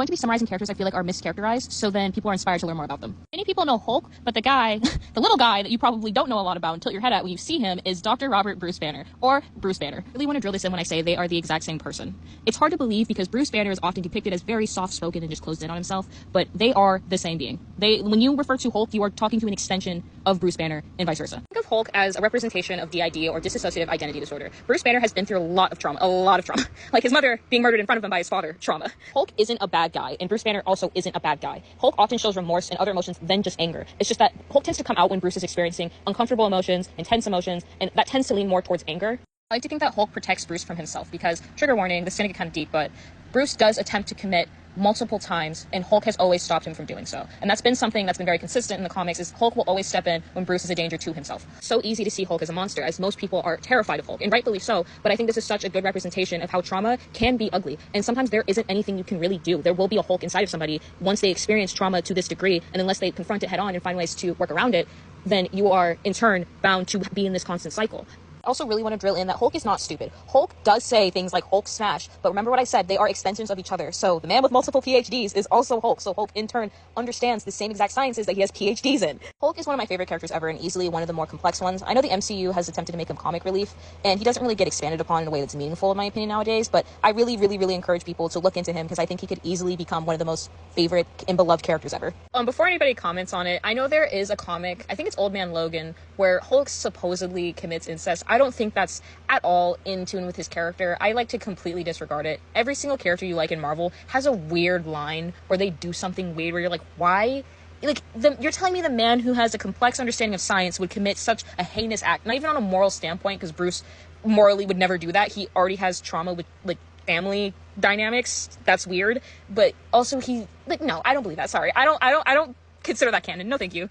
Going to be summarizing characters I feel like are mischaracterized, so then people are inspired to learn more about them. Many people know Hulk, but the guy, the little guy that you probably don't know a lot about and tilt your head at when you see him is Dr. Robert Bruce Banner, or Bruce Banner. I really want to drill this in when I say they are the exact same person. It's hard to believe because Bruce Banner is often depicted as very soft-spoken and just closed in on himself, but they are the same being. When you refer to Hulk, you are talking to an extension of Bruce Banner and vice versa. Think of Hulk as a representation of DID, or dissociative identity disorder. Bruce Banner has been through a lot of trauma. Like his mother being murdered in front of him by his father, trauma. Hulk isn't a bad guy, and Bruce Banner also isn't a bad guy. Hulk often shows remorse and other emotions than just anger. It's just that Hulk tends to come out when Bruce is experiencing uncomfortable emotions, intense emotions, and that tends to lean more towards anger. I like to think that Hulk protects Bruce from himself because, trigger warning, this is going to get kind of deep, but Bruce does attempt to commit multiple times, and Hulk has always stopped him from doing so. And that's been something that's been very consistent in the comics, is Hulk will always step in when Bruce is a danger to himself. So easy to see Hulk as a monster, as most people are terrified of Hulk, and rightfully so, but I think this is such a good representation of how trauma can be ugly, and sometimes there isn't anything you can really do. There will be a Hulk inside of somebody once they experience trauma to this degree, and unless they confront it head on and find ways to work around it, then you are, in turn, bound to be in this constant cycle. I also really want to drill in that Hulk is not stupid. Hulk does say things like Hulk smash, but remember what I said, they are extensions of each other. So the man with multiple PhDs is also Hulk, so Hulk in turn understands the same exact sciences that he has PhDs in. Hulk is one of my favorite characters ever, and easily one of the more complex ones. I know the MCU has attempted to make him comic relief, and he doesn't really get expanded upon in a way that's meaningful in my opinion nowadays, but I really encourage people to look into him because I think he could easily become one of the most favorite and beloved characters ever. Before anybody comments on it, I know there is a comic, I think it's Old Man Logan, where Hulk supposedly commits incest. I don't think that's at all in tune with his character. I like to completely disregard it. Every single character you like in Marvel has a weird line where they do something weird where you're like, why? You're telling me the man who has a complex understanding of science would commit such a heinous act, not even on a moral standpoint, because Bruce morally would never do that. He already has trauma with, family dynamics. That's weird. But also no, I don't believe that. Sorry. I don't consider that canon. No, thank you.